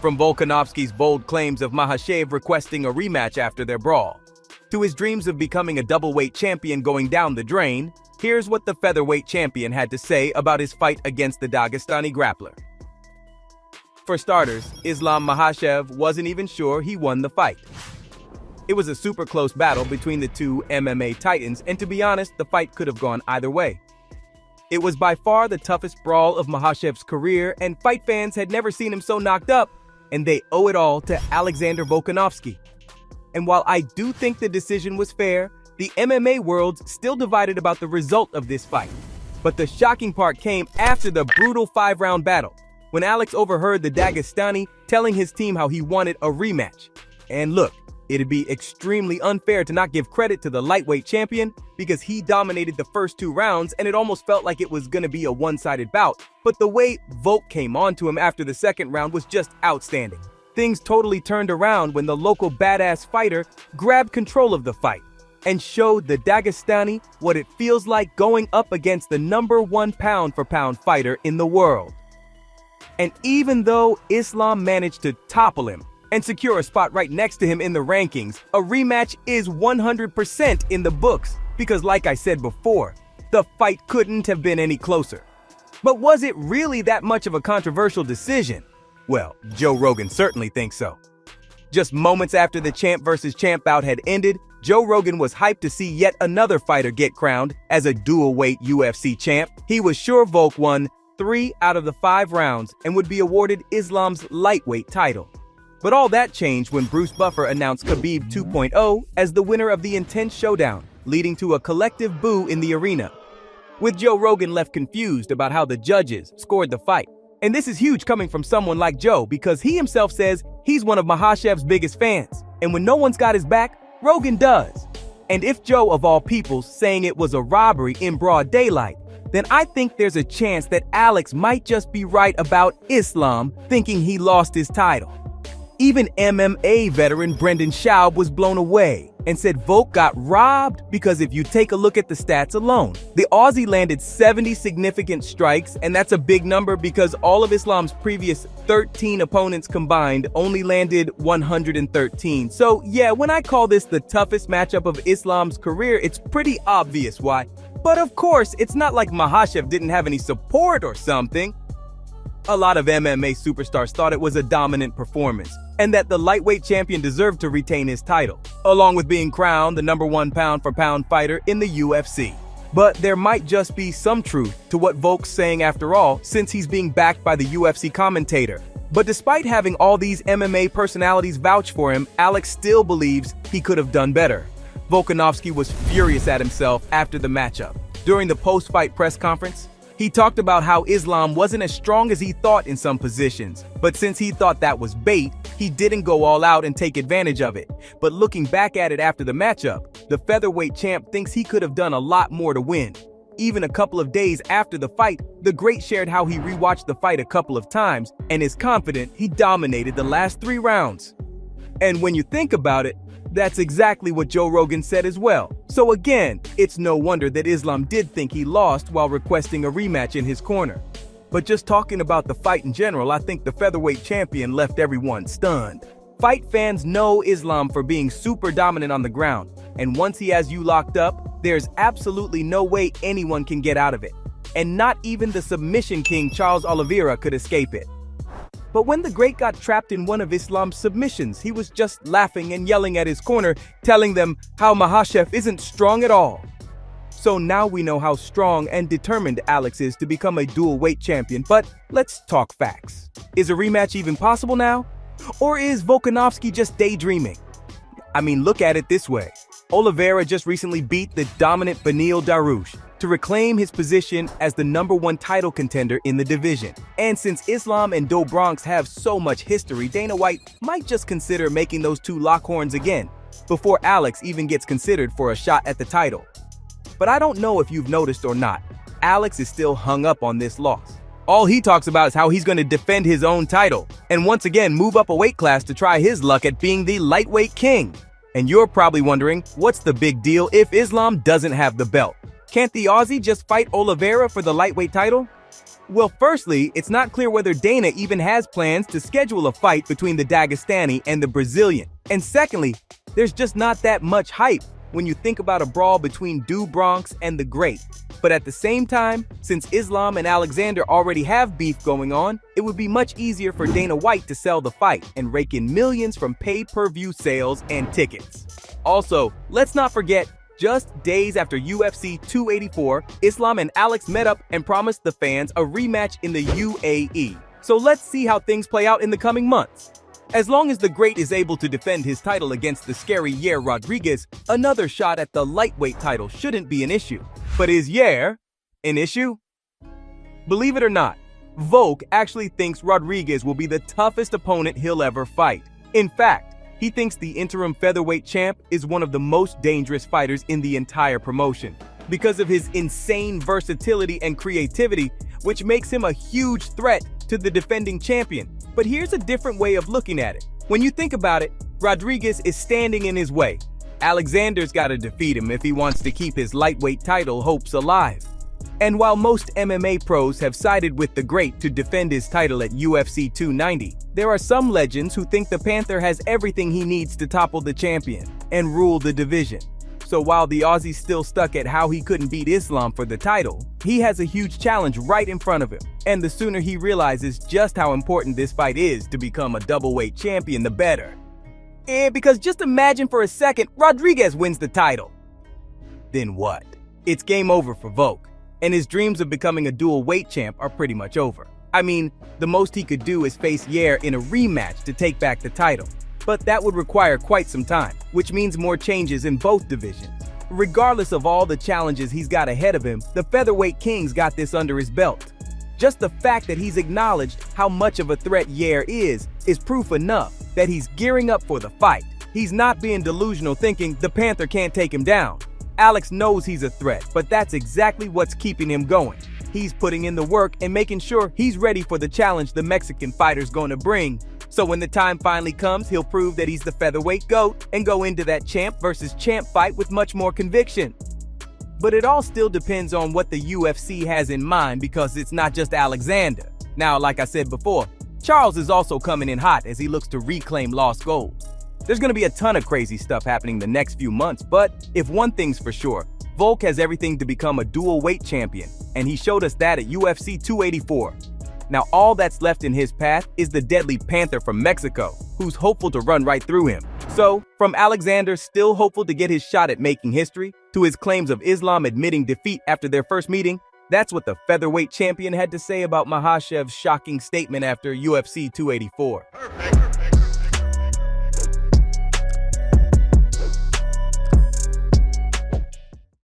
From Volkanovski's bold claims of Makhachev requesting a rematch after their brawl, to his dreams of becoming a double-weight champion going down the drain, here's what the featherweight champion had to say about his fight against the Dagestani grappler. For starters, Islam Makhachev wasn't even sure he won the fight. It was a super close battle between the two MMA titans, and to be honest, the fight could have gone either way. It was by far the toughest brawl of Makhachev's career, and fight fans had never seen him so knocked up, and they owe it all to Alexander Volkanovski. And while I do think the decision was fair, the MMA world's still divided about the result of this fight. But the shocking part came after the brutal 5-round battle, when Alex overheard the Dagestani telling his team how he wanted a rematch. And look, it'd be extremely unfair to not give credit to the lightweight champion because he dominated the first 2 rounds and it almost felt like it was gonna be a one-sided bout. But the way Volk came on to him after the second round was just outstanding. Things totally turned around when the local badass fighter grabbed control of the fight and showed the Dagestani what it feels like going up against the #1 pound-for-pound fighter in the world. And even though Islam managed to topple him and secure a spot right next to him in the rankings, a rematch is 100% in the books because, like I said before, the fight couldn't have been any closer. But was it really that much of a controversial decision? Well, Joe Rogan certainly thinks so. Just moments after the champ versus champ bout had ended, Joe Rogan was hyped to see yet another fighter get crowned as a dual-weight UFC champ. He was sure Volk won 3 out of the 5 rounds and would be awarded Islam's lightweight title. But all that changed when Bruce Buffer announced Khabib 2.0 as the winner of the intense showdown, leading to a collective boo in the arena, with Joe Rogan left confused about how the judges scored the fight. And this is huge coming from someone like Joe because he himself says he's one of Makhachev's biggest fans. And when no one's got his back, Rogan does. And if Joe, of all people, saying it was a robbery in broad daylight, then I think there's a chance that Alex might just be right about Islam thinking he lost his title. Even MMA veteran Brendan Schaub was blown away and said Volk got robbed because if you take a look at the stats alone, the Aussie landed 70 significant strikes, and that's a big number because all of Islam's previous 13 opponents combined only landed 113. So yeah, when I call this the toughest matchup of Islam's career, it's pretty obvious why. But of course, it's not like Makhachev didn't have any support or something. A lot of MMA superstars thought it was a dominant performance and that the lightweight champion deserved to retain his title, along with being crowned the #1 pound-for-pound fighter in the UFC. But there might just be some truth to what Volk's saying after all, since he's being backed by the UFC commentator. But despite having all these MMA personalities vouch for him, Alex still believes he could have done better. Volkanovski was furious at himself after the matchup. During the post-fight press conference, he talked about how Islam wasn't as strong as he thought in some positions, but since he thought that was bait, he didn't go all out and take advantage of it. But looking back at it after the matchup, the featherweight champ thinks he could have done a lot more to win. Even a couple of days after the fight, the great shared how he rewatched the fight a couple of times and is confident he dominated the last 3 rounds. And when you think about it, that's exactly what Joe Rogan said as well. So again, it's no wonder that Islam did think he lost while requesting a rematch in his corner. But just talking about the fight in general, I think the featherweight champion left everyone stunned. Fight fans know Islam for being super dominant on the ground, and once he has you locked up, there's absolutely no way anyone can get out of it. And not even the submission king Charles Oliveira could escape it. But when the great got trapped in one of Islam's submissions, he was just laughing and yelling at his corner, telling them how Makhachev isn't strong at all. So now we know how strong and determined Alex is to become a dual-weight champion, but let's talk facts. Is a rematch even possible now? Or is Volkanovski just daydreaming? I mean, look at it this way. Oliveira just recently beat the dominant Beneil Dariush to reclaim his position as the #1 title contender in the division. And since Islam and Do Bronx have so much history, Dana White might just consider making those 2 lock horns again before Alex even gets considered for a shot at the title. But I don't know if you've noticed or not, Alex is still hung up on this loss. All he talks about is how he's going to defend his own title and once again move up a weight class to try his luck at being the lightweight king. And you're probably wondering, what's the big deal if Islam doesn't have the belt? Can't the Aussie just fight Oliveira for the lightweight title? Well, firstly, it's not clear whether Dana even has plans to schedule a fight between the Dagestani and the Brazilian. And secondly, there's just not that much hype when you think about a brawl between Du Bronx and the Great. But at the same time, since Islam and Alexander already have beef going on, it would be much easier for Dana White to sell the fight and rake in millions from pay-per-view sales and tickets. Also, let's not forget, just days after UFC 284, Islam and Alex met up and promised the fans a rematch in the UAE. So let's see how things play out in the coming months. As long as the Great is able to defend his title against the scary Yair Rodriguez, another shot at the lightweight title shouldn't be an issue. But is Yair an issue? Believe it or not, Volk actually thinks Rodriguez will be the toughest opponent he'll ever fight. In fact, he thinks the interim featherweight champ is one of the most dangerous fighters in the entire promotion because of his insane versatility and creativity, which makes him a huge threat to the defending champion. But here's a different way of looking at it. When you think about it, Rodriguez is standing in his way. Alexander's got to defeat him if he wants to keep his lightweight title hopes alive. And while most MMA pros have sided with the Great to defend his title at UFC 290, there are some legends who think the Panther has everything he needs to topple the champion and rule the division. So while the Aussie's still stuck at how he couldn't beat Islam for the title, he has a huge challenge right in front of him. And the sooner he realizes just how important this fight is to become a doubleweight champion, the better. Because just imagine for a second, Rodriguez wins the title. Then what? It's game over for Volk, and his dreams of becoming a dual weight champ are pretty much over. I mean, the most he could do is face Yair in a rematch to take back the title. But that would require quite some time, which means more changes in both divisions. Regardless of all the challenges he's got ahead of him, the featherweight king's got this under his belt. Just the fact that he's acknowledged how much of a threat Yair is proof enough that he's gearing up for the fight. He's not being delusional thinking the Panther can't take him down. Alex knows he's a threat, but that's exactly what's keeping him going. He's putting in the work and making sure he's ready for the challenge the Mexican fighter's gonna bring. So when the time finally comes, he'll prove that he's the featherweight GOAT and go into that champ versus champ fight with much more conviction. But it all still depends on what the UFC has in mind, because it's not just Alexander. Now, like I said before, Charles is also coming in hot as he looks to reclaim lost gold. There's gonna be a ton of crazy stuff happening the next few months, but if one thing's for sure, Volk has everything to become a dual weight champion, and he showed us that at UFC 284. Now all that's left in his path is the deadly Panther from Mexico, who's hopeful to run right through him. So, from Alexander still hopeful to get his shot at making history, to his claims of Islam admitting defeat after their first meeting, that's what the featherweight champion had to say about Makhachev's shocking statement after UFC 284. Perfect.